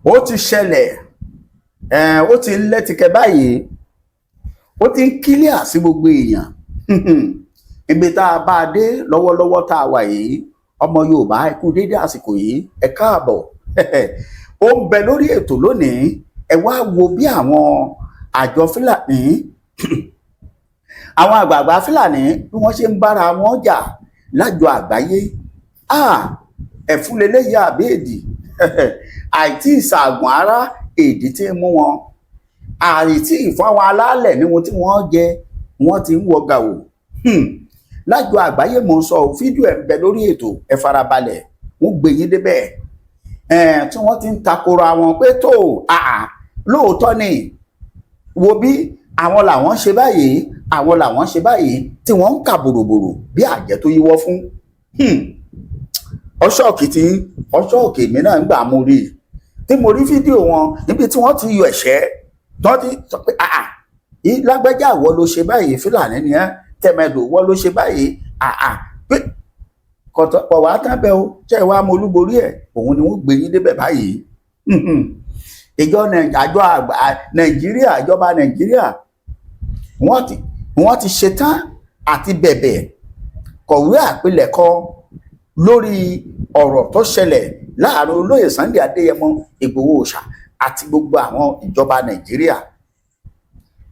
ó ti ṣẹlẹ̀ ó ti ń lẹ́tìkẹ́ báyìí ó ti ń kílíà sí gbogbo èèyàn ibi tá a bá a dé lọ́wọ́lọ́wọ́ tá a wà yìí ọmọ Yorùbá ẹ kú dédé àsìkò yìí ẹ káàbọ̀ ó ń bẹ lórí ètò lónìí ẹ wá wo bí àwọn àjọ Fúlàní àwọn àgbààgbà Fúlàní bí wọ́n ṣe ń bára wọn jà lájọ àgbáyé ẹ̀fúnlélẹ́yìí àbẹ́ẹ̀dì àìtí ìṣàgùn ara èdè tí ń mú wọn àìtí ìfún àwọn alálẹ̀ ní wọn tí wọ́n jẹ wọ́n ti ń wọ gàwò lájọ àgbáyé mò ń sọ fídíò ẹ̀ ń bẹ lórí ètò ẹ farabalẹ̀ wọ́n gbé yín débẹ̀ tí wọ́n ti ń takora wọn pé tó lóòótọ́ ni wo bí àwọn làwọn ṣe báyìí àwọn làwọn ṣe báyìí tí wọ́n ń kà bòròbòrò bí àjẹ́ tó yíwọ́ fún ọṣọ́ọ̀kì tí ọṣọ́ọ̀kì mi náà ń gbà mú rí tí mo rí fídíò wọn níbi tí wọ́n ti yọ ẹ̀ṣẹ́ tó ti sọ pé lágbájá ìwọ ló ṣe báyìí Fúlàní ni ẹ́ tẹ̀mẹ̀dò ìwọ ló ṣe báyìí pé kọ̀tọ̀pọ̀ wá tábẹ́ o ṣe ìwà mo olúborí ẹ̀ òun ni wọ́n gbé yín débẹ̀ báyìí àjọ àgbà Nàìjíríà ìjọba Nàìjíríà wọ́n ti ṣetán àti bẹ̀bẹ̀ kọ̀wé àpilẹ̀kọ lórí ọ̀rọ̀ tó ṣẹlẹ̀ láàrin olóyè Sunday Adéyẹmọ Ìgbòho Òòṣà àti gbogbo àwọn ìjọba Nàìjíríà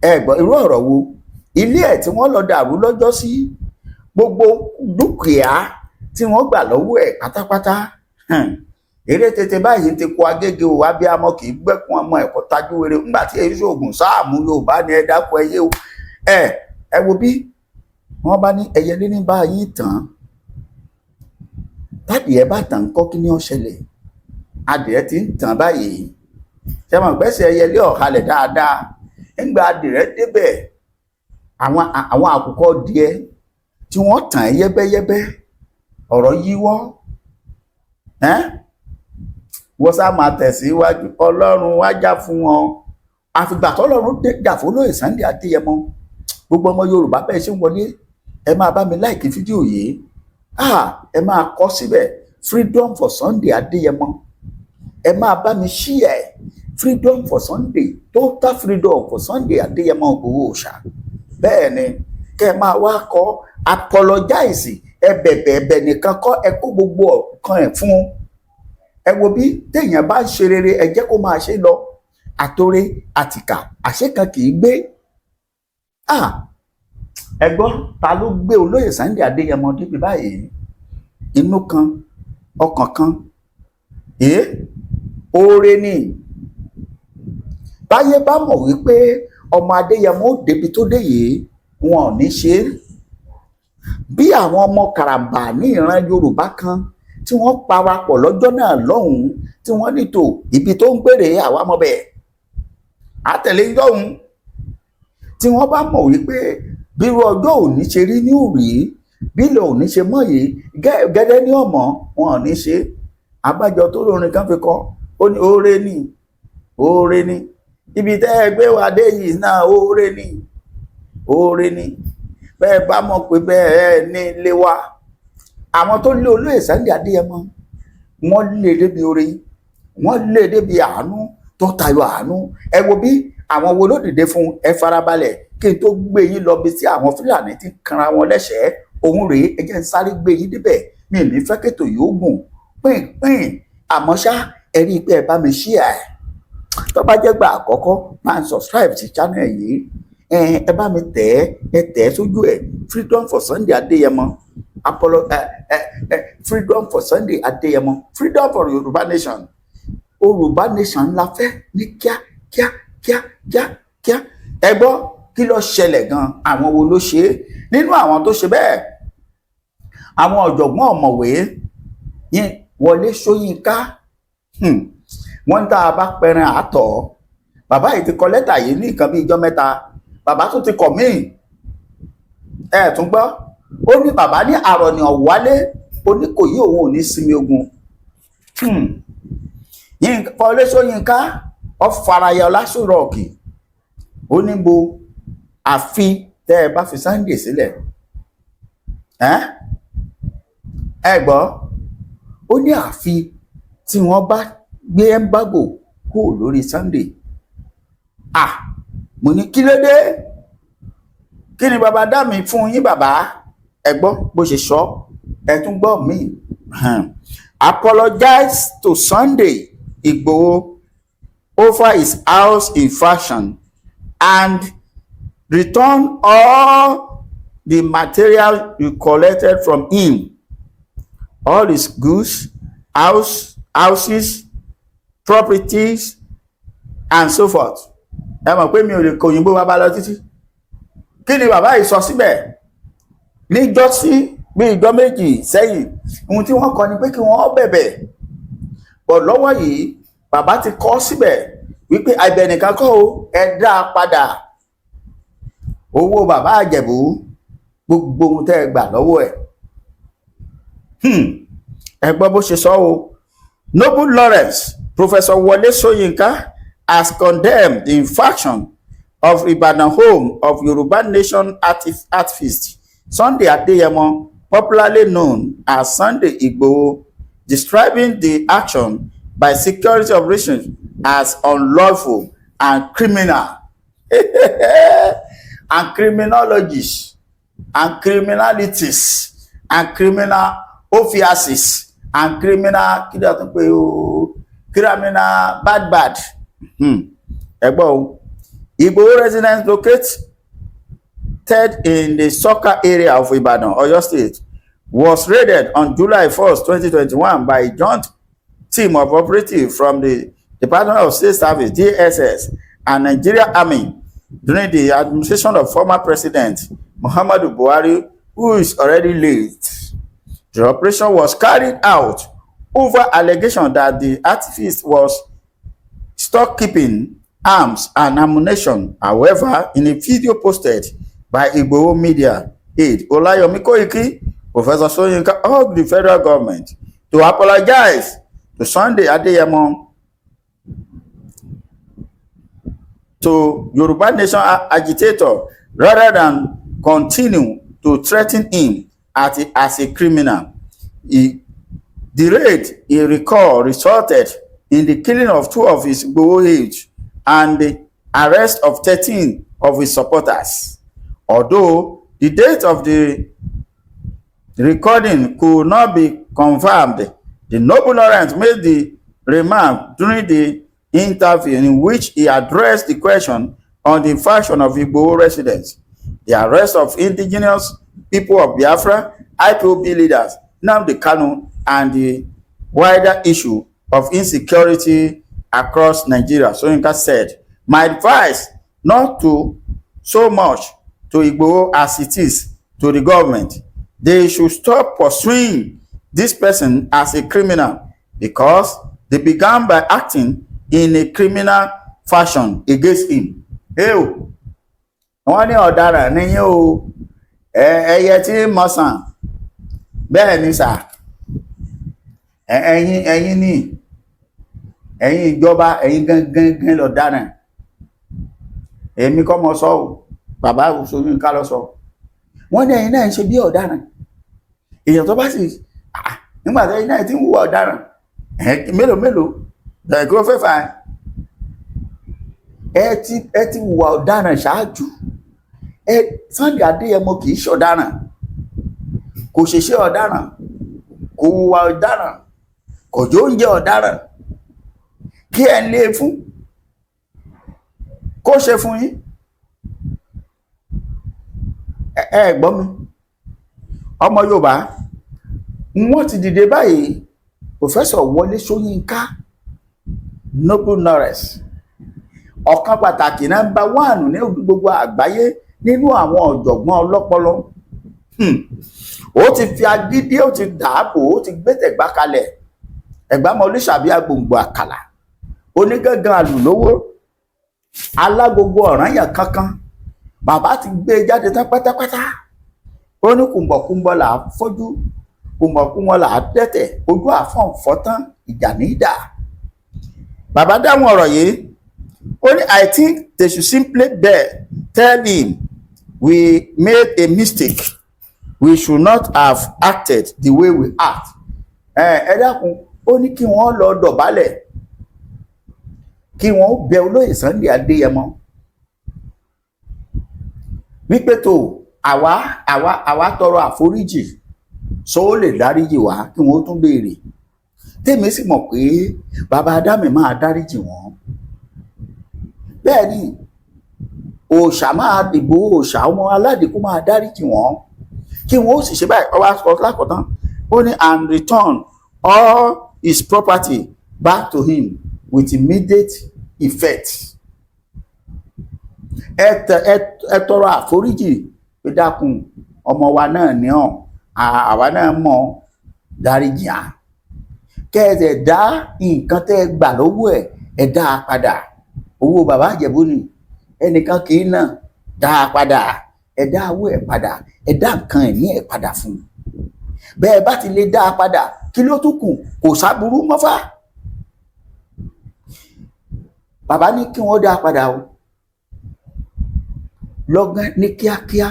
ẹ gbọ́ irú ọ̀rọ̀ wo ilé ẹ̀ tí wọ́n lọ dàrú lọ́jọ́ sí gbogbo dúkìá tí wọ́n gbà lọ́wọ́ ẹ̀ pátápátá eré tètè báyìí ti kó agége òwò abiyamọ kì í gbẹ́kun ọmọ ẹ̀kọ́ tajú wèrè ńgbà tí èyí ṣoògùn sáàmù Yorùbá ni ẹ dákun ẹyẹ o ẹ wo bí wọ́n bá ní ẹyẹlé ní báyìí tán tádìẹ bá tàn kọ́ kí ni ó ṣẹlẹ̀ adìẹ ti ń tàn báyìí ṣe mọ̀ gbẹ́sẹ̀ ẹyẹlé ọ̀halẹ̀ dáadáa ńgbà adìẹ débẹ̀ àwọn àkùkọ díẹ̀ tí wọ́n tàn yẹ́bẹ́yẹ́bẹ́ ọ̀rọ̀ yíwọ́ wọ́n sá máa tẹ̀síwájú Ọlọ́run wá jà fún wọn àfìgbà tọ́lọ́run jà fún olóyè Sunday Adéyẹmọ gbogbo ọmọ Yorùbá bẹ́ẹ̀ ṣe ń wọlé ẹ máa bá mi láìkí fídíò yìí ẹ máa kọ síbẹ̀ freedom for Sunday Adéyẹmọ ẹ máa bá mi share freedom for Sunday total freedom for Sunday Adéyẹmọ Ìgbòho Òòṣà bẹ́ẹ̀ ni kẹ́ ẹ máa wá kọ apologize ẹ bẹ̀bẹ̀ ẹ̀bẹ̀ nìkan kọ́ ẹ kó gbogbo ọ̀kan ẹ̀ fún ẹ wo bí téèyàn bá ń ṣe rere ẹ jẹ́ kó máa ṣe lọ àtòrè àtìkà àṣekan kì í gbé ẹ gbọ́ ta ló gbé olóyè Sunday Adéyẹmọ débi báyìí inú kan ọkàn kan oore ni báyé bá mọ̀ wípé ọmọ Adéyẹmọ ó débi tó dé yìí wọn ò ní ṣe é bí àwọn ọmọ karambà ní ìran Yorùbá kan tí wọ́n parapọ̀ lọ́jọ́ náà lọ́hùn-ún tí wọ́n ní tò ibi tó ń gbèrè àwa mọ̀ bẹ́ẹ̀ àtẹ̀lé lọ́hùn tí wọ́n bá mọ̀ wípé bírú ọjọ́ òní ṣe rí ní òrí bílẹ̀ òní ṣe mọ́ yìí gẹ́gẹ́ ní ọmọ wọn ò ní ṣe abájọ tó lórin kan fi kọ ó ní oore ni ibi tẹ́ ẹ gbé wa dé yìí náà oore ni bẹ́ẹ̀ bá mọ̀ pé bẹ́ẹ̀ ní ilé wa àwọn tó lé olóyè Sunday Adéyẹmọ wọ́n lé débi oore wọ́n lé débi àánú tó tayọ àánú ẹ wo bí àwọn wo ló dìde fún ẹ farabalẹ̀ kí n tó gbé yín lọ bí tí àwọn Fúlàní ti kanra wọn lẹ́sẹ̀ẹ́ òun rèé ẹ jẹ́ n sáré gbé yín débẹ̀ mi ò ní fẹ́ kètò yóò gùn pín àmọ́ ṣá ẹ rí i pé ẹ bá mi share ẹ̀ tó bá jẹ́ gbà àkọ́kọ́ máa ń subscribe sí channel yìí ẹ bá mi tẹ̀ ẹ́ sójú ẹ̀ freedom for Sunday Adéyẹmọ freedom for Sunday Adéyẹmọ freedom for Yorùbá nation Yorùbá nation ńlá fẹ́ ní kíá ẹ gbọ́ kí ló ṣẹlẹ̀ gan àwọn wo ló ṣe é nínú àwọn tó ṣe bẹ́ẹ̀ àwọn ọ̀jọ̀gbọ́n ọ̀mọ̀wé yẹn Wọlé Ṣóyínká wọ́n tá a bá pẹran àtọ̀ bàbá yìí ti kọ lẹ́tà yìí ní nǹkan bíi ijọ́ mẹ́ta bàbá tún ti kọ̀ míì ẹ tún gbọ́ ó ní bàbá ní àrọ̀nì ọ̀wálé ó ní kò yí òun ò ní sinmi ogun Wọlé Ṣóyínká ọ̀farayọ lásùrọ̀ọ̀kì ó ní bo àfi tẹ́ ẹ bá fi Sunday sílẹ̀ ẹ gbọ́ ó ní àfi tí wọ́n bá gbé embargo kúrò lórí Sunday. Mo ní kí ló dé, kí ni bàbá dá mi fún yín bàbá? Ẹ gbọ́ bó ṣe sọ, ẹ tún gbọ́ mí. Apologize to Sunday Igboho over his house infraction and return all the material you collected from him, all his goods, houses, properties, and so forth. Ẹ mọ̀ pé mi ò lè kọ òyìnbó bàbá lọ títí. Kí ni bàbá yìí sọ síbẹ̀? Níjọ́sí bí ìjọ́ méjì sẹ́yìn, ohun tí wọ́n kọ ni pé kí wọ́n bẹ̀bẹ̀. Bọ̀ lọ́wọ́ yìí, bàbá ti kọ síbẹ̀ wípé àìbẹ̀ nìkan kọ́ o, ẹ dá padà. Owó bàbá Àjẹ̀bú, gbogbo ohun tẹ́ ẹ gbà lọ́wọ́ ẹ̀. Ẹ gbọ́ bó ṣe sọ o. Noble Lawrence, Professor Wole Soyinka, has condemned the infraction of Ibadan home of Yoruba Nation activist Sunday Adeyemo, popularly known as Sunday Igboho, describing the action by security operations as unlawful and criminal. And criminologies and criminalities and criminal offenses and criminal criminal bad. Igboho residents located in the Soka area of Ibadan, Oyo State, was raided on July 1st, 2021 by a joint team of operatives from the Department of State Service, DSS, and Nigeria Army during the administration of former President Muhammadu Buhari, who is already late. The operation was carried out over allegation that the activist was stockkeeping arms and ammunition. However, in a video posted by Igboho media aide Olayomi Koiki, Professor Soyinka urged the federal government to apologize to Sunday Adeyemo, to Yoruba Nation agitator, rather than continue to threaten him as a criminal. The raid, he recalled, resulted in the killing of 2 of his Igboho aides and the arrest of 13 of his supporters. Although the date of the recording could not be confirmed, the Noble Lawrence made the remark during the interview in which he addressed the question on the faction of Igboho residents, the arrest of indigenous people of Biafra, IPOB leaders, Nnamdi Kanu, and the wider issue of insecurity across Nigeria. Soyinka said, "My advice not to so much to Igboho as it is to the government. They should stop pursuing this person as a criminal because they began by acting in a criminal fashion against him." Wọ́n ní ọ̀daràn ní yín o, ẹyẹ tí ń mọ̀sán bẹ́ẹ̀ ni sà, ẹ̀yin ní ẹ̀yin ìjọba, ẹ̀yin gangan lọ̀daràn. Èmi kọ́ mọ sọ o, bàbá Soyinka ló sọ. Wọ́n ní ẹ̀yin náà ń ṣe bí ọ̀daràn. Èèyàn tó bá sì nígbà tí ẹ̀yin náà ti ń hùwà ọ̀daràn, mélòó kí wọ́n fẹ́ fà ẹ ti hùwà ọ̀daràn ṣáájú. Sunday Adeyemo kì í ṣe ọ̀daràn, kò ṣeṣe ọ̀daràn, kò hùwà ọ̀daràn, kò jó oúnjẹ ọ̀daràn. Kí ẹ lé fún kó ṣe fún yín. Ẹ gbọ́ mi, ọmọ Yorùbá, wọ́n ti dìde báyìí. Professor Wole Soyinka, Noble Lawrence, ọ̀kan pàtàkì number 1 ní gbogbo àgbáyé nínú àwọn ọ̀jọ̀gbọ́n ọlọ́pọlọ. Ó ti fi agídí, ó ti dàábò, ó ti gbẹ́tẹ̀gbá kalẹ̀. Ẹ̀gbámọ̀ Olúṣàbí agbòǹgbò àkàlà, onígangan àlùlówó, alágogo ọ̀ranyàn kankan. Bàbá ti gbé jáde tán pátápátá. Ó ní kùmbọ̀kùmbọ̀ là á fọ́jú, kùmbọ̀kùmbọ̀ là á dẹ́tẹ̀, ojú àfọ̀nfọ́ tán, ìjà ní ìdá. Bàbá dáhùn ọ̀rọ̀ yìí. Ó ní, I think they should simply tell him we made a mistake. We should not have acted the way we act. Ẹ dákun, ó ní kí wọ́n lọ dọ̀bálẹ̀. kí wọ́n bẹ olóyè Sunday Adéyẹmọ wípé tó àwa tọrọ àforíjì sọ ó lè dáríjì wá, kí wọ́n tún béèrè. Tèmi sì mọ̀ pé bàbá Adámì máa dáríjì wọ́n. Bẹ́ẹ̀ ni òòṣà máa dìbò, òòṣà ọmọ aládìkú máa dáríjì wọ́n, kí wọ́n ó sì ṣe báyìí. Ọba sọ lákọ̀tán ó ní and return all his property back to him with immediate effect. Ẹ tọrọ àforíjì pé dákun ọmọ wa náà ní ọ̀, àwa náà mọ̀, dáríjì á. Kẹ́ẹ̀dẹ̀ dá nǹkan tẹ́ gbà lọ́wọ́ ẹ̀ dá a padà. Owó bàbá Ìjẹ̀bú ni ẹnìkan kì í náà, dá a padà, ẹ dá owó ẹ̀ padà, ẹ dá nǹkan ẹ̀mí ẹ̀ padà fún un. Bẹ́ẹ̀ bá ti lè dá a padà, kí ló tún kù? Kò sáburú mọ́fà. Bàbá ní kí wọ́n dá a padà o, lọ́gán ní kíákíá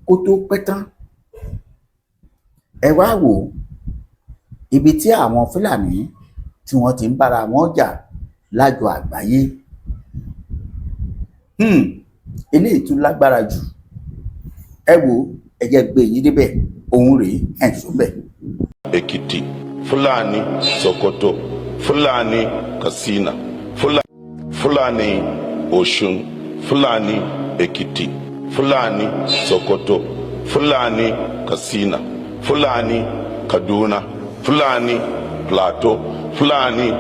kó tó pẹ́ tán. Ẹ wá wò ibi tí àwọn Fúlàní tí wọ́n ti ń bára wọn jà lájọ àgbáyé. Eléyìí tún lágbára jù. Ẹ wo ẹ jẹ́ gbé yín débẹ̀, òun rèé ẹ̀sùn bẹ̀. Ekiti, Fulani, Sokoto, Fulani, Katsina, Fulani, Osun, Fulani, Ekiti, Fulani, Sokoto, Fulani, Katsina, Fulani, Kaduna, Fulani, Plateau, Fulani,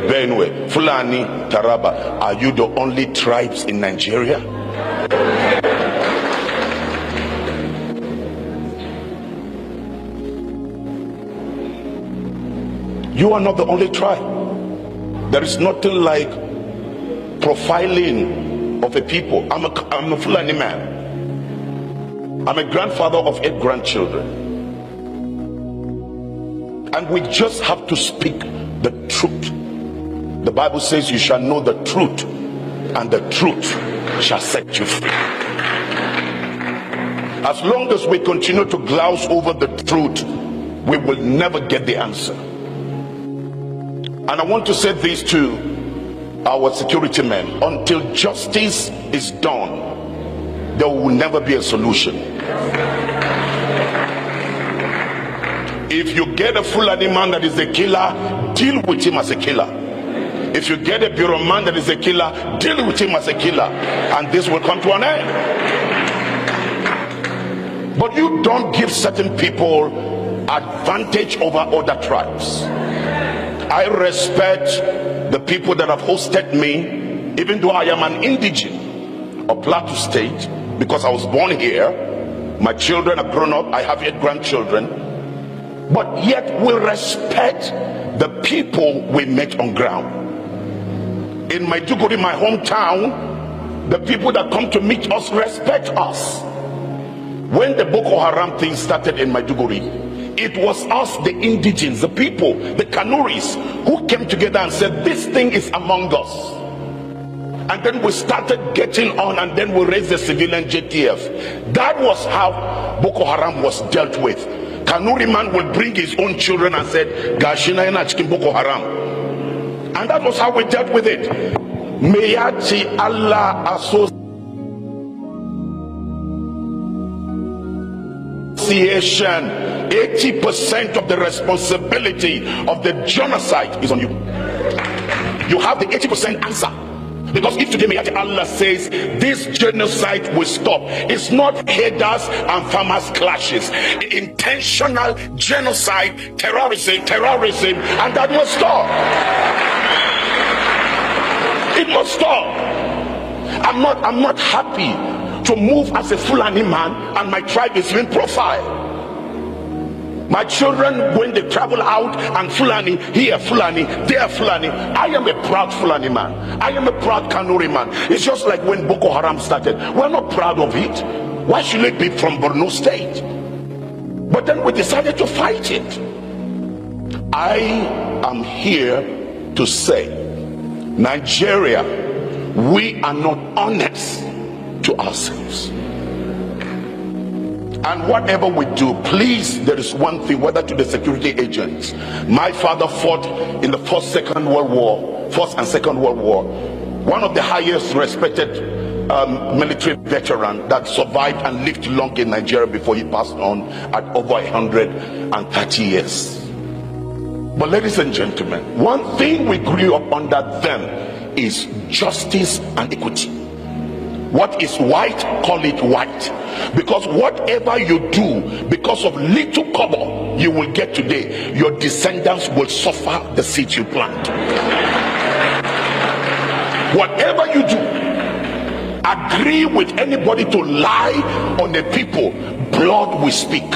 Benue, Fulani, Taraba. Are you the only tribes in Nigeria? You are not the only tribe. There is nothing like profiling of a people. I'm a Fulani man. I'm a grandfather of 8 grandchildren. And we just have to speak the truth. The Bible says you shall know the truth, and the truth shall set you free. As long as we continue to glouse over the truth, we will never get the answer. And I want to say this to our security men: until justice is done, there will never be a solution. If you get a Fulani man that is a killer, deal with him as a killer. If you get a bureau man that is a killer, deal with him as a killer, and this will come to an end. But you don't give certain people advantage over other tribes. I respect the people that have hosted me, even though I am an indigene of Plateau State, because I was born here. My children are grown up. I have 8 grandchildren. But yet we respect the people we met on ground. In Maiduguri, my hometown, the people that come to meet us respect us. When the Boko Haram thing started in Maiduguri, it was us, the indigenes, the people, the Kanuris, who came together and said, this thing is among us. And then we started getting on, and then we raised the civilian JTF. That was how Boko Haram was dealt with. Kanuri man would bring his own children and said, Gashina ina chikin Boko Haram. And that was how we dealt with it. Mayati Allah Association, 80% of the responsibility of the genocide is on you. You have the 80% answer. Because if today Mayati Allah says this genocide will stop, it's not herders and farmers clashes. Intentional genocide, terrorism, and that must stop. It must stop. I'm not happy to move as a Fulani man and my tribe is being profiled. My children, when they travel out and Fulani, here Fulani, there Fulani, I am a proud Fulani man. I am a proud Kanuri man. It's just like when Boko Haram started. We're not proud of it. Why should it be from Borno State? But then we decided to fight it. I am here to say, Nigeria, we are not honest to ourselves. And whatever we do, please, there is one thing, whether to the security agents. My father fought in the First, Second World War. First and Second World War. One of the highest respected military veteran that survived and lived long in Nigeria before he passed on at over 130 years. But ladies and gentlemen, one thing we grew up under them is justice and equity. What is white, call it white. Because whatever you do, because of little cover you will get today, your descendants will suffer the seeds you plant. Whatever you do, agree with anybody to lie on the people, blood will speak.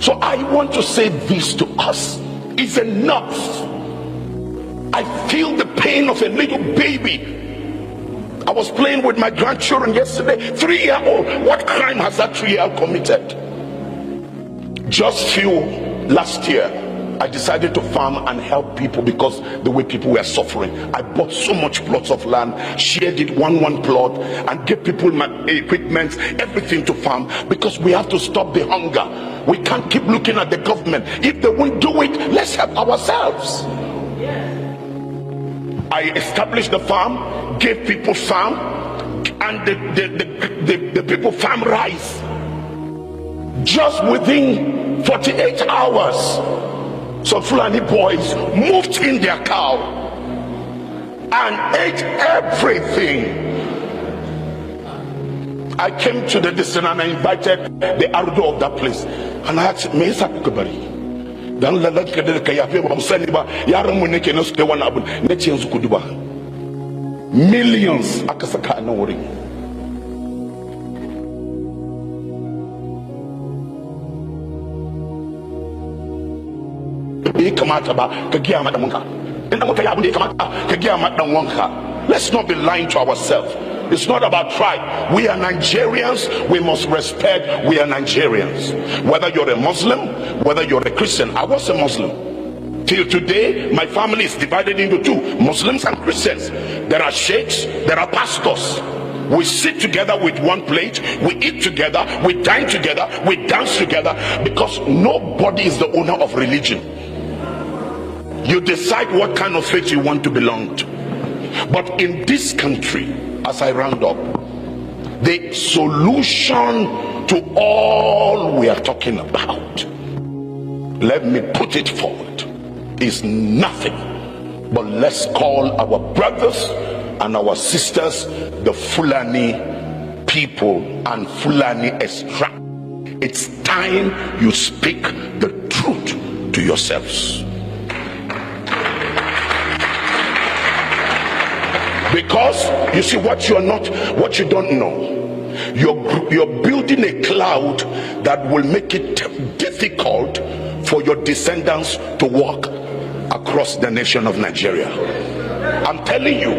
So I want to say this to us. It's enough. I feel the pain of a little baby. I was playing with my grandchildren yesterday, 3-year-old. What crime has that 3-year-old committed? Just last year, I decided to farm and help people because the way people were suffering. I bought so much plots of land, shared it one plot, and gave people my equipment, everything to farm, because we have to stop the hunger. We can't keep looking at the government. If they won't do it, let's help ourselves. I established the farm, gave people farm, and the people farm rice. Just within 48 hours, some Fulani boys moved in their cow and ate everything. I came to the distance and I invited the Ardo of that place, and I asked, "Me is Akubari." Dan la kadel kayafe ba musaniba yaran mu nake nasu da wani abu nace yanzu ku duba millions aka saka a nan wurin. Bai kamata ba ka giya ma dan wanka, inda muka yi abu da ya kamata ka giya ma dan wanka. Let's not be lying to ourselves. It's not about tribe. We are Nigerians. We must respect we are Nigerians. Whether you're a Muslim, whether you're a Christian. I was a Muslim. Till today, my family is divided into two, Muslims and Christians. There are sheikhs, there are pastors. We sit together with one plate, we eat together, we dine together, we dance together, because nobody is the owner of religion. You decide what kind of faith you want to belong to. But in this country, as I round up, the solution to all we are talking about, let me put it forward, is nothing but let's call our brothers and our sisters the Fulani people and Fulani extract. It's time you speak the truth to yourselves. Because you see, what you don't know, you're building a cloud that will make it difficult for your descendants to walk across the nation of Nigeria. I'm telling you,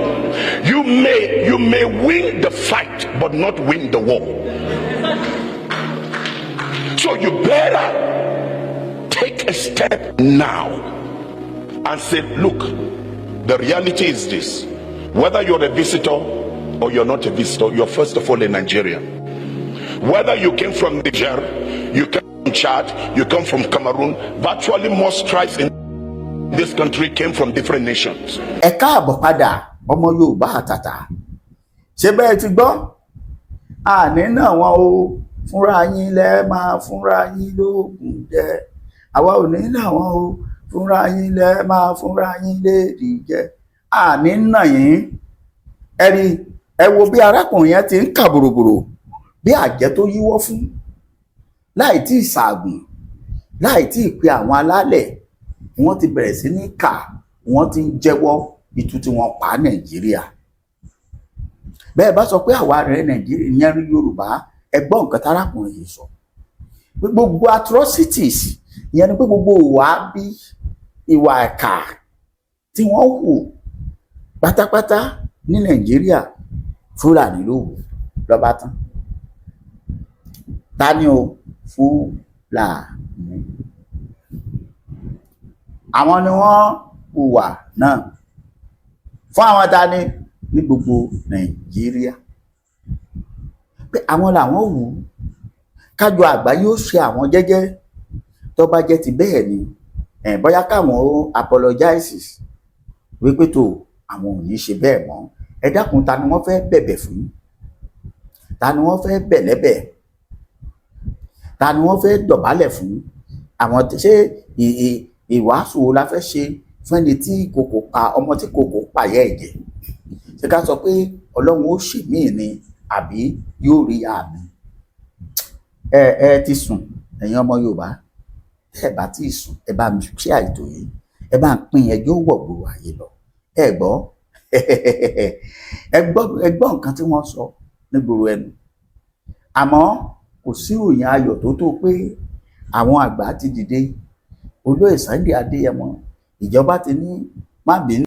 you may win the fight but not win the war. So you better take a step now and say, look, the reality is this. Whether you're a visitor or you're not a visitor, you're first of all a Nigerian. Whether you came from Niger, you came from Chad, you come from Cameroon, virtually most tribes in this country came from different nations. Ẹ káàbọ̀ padà ọmọ Yorùbá àtàtà. Ṣé bẹ́ẹ̀ ti gbọ́? Àní náà wọn o, fúnra yín lẹ máa fúnra yín lóògùn jẹ. Àwa ò ní náà wọn o, fúnra yín lẹ máa fúnra yín léèdì jẹ. Àní náà yín. Ẹ wo bí arákùnrin yẹn ti ń kà bòròbòrò bí àjẹ́ tó yíwọ́ fún, láì tí ì ṣàgùn, láì tí ì pe àwọn alálẹ̀. Wọ́n ti bẹ̀rẹ̀ sí ní kà, wọ́n ti ń jẹ́wọ́ ìtú tí wọ́n pa Nàìjíríà. Bẹ́ẹ̀ bá sọ pé àwa rẹ̀ Nàìjíríà yẹn rí Yorùbá, ẹ gbọ́ nǹkan tárákùnrin yìí sọ. Gbogbo atrocities yẹn ni pé gbogbo ìwà bí ìwà ẹ̀ka tí wọ́n hù pátápátá ní Nàìjíríà, Fúlàní ló hù lọ́ba tán. Ta ni o? Fúlàní. Àwọn ni wọ́n hùwà náà fún àwọn dání ní gbogbo Nàìjíríà, pé àwọn làwọn wù ú, kájọ àgbáyé ó ṣe àwọn jẹ́jẹ́. Tó bá jẹ́ ti bẹ́ẹ̀ ni bóyá káwọn ó apologize wípé tó àwọn ò ní ṣe bẹ́ẹ̀ mọ́. Ẹ dákun, ta ni wọ́n fẹ́ bẹ̀bẹ̀ fún? Ta ni wọ́n fẹ́ bẹ̀ lẹ́bẹ̀? Ta ni wọ́n fẹ́ dọ̀bálẹ̀ fún? Àwọn ṣé ìwàásù wo la fẹ́ ṣe fún ẹni tí kòkò pa ọmọ tí kòkò pààyà ẹ̀jẹ̀? Ṣé ká sọ pé Ọlọ́run ó ṣe míì ni àbí yóò rí àmì? Ẹ ti sùn ẹ̀yin ọmọ Yorùbá. Ẹ bá ti sùn, ẹ bá mi ṣe àìtó yìí, ẹ bá ń pín ẹjọ́ wọ̀ gbòòrò ayé lọ. Ẹ gbọ́ ẹ gbọ́ nǹkan tí wọ́n sọ nígboro ẹnu. Àmọ́ kò sí ìròyìn ayọ̀ tó pé àwọn àgbà ti dìde. Olóyè Sunday Adéyẹmọ, ìjọba ti ní má bínú.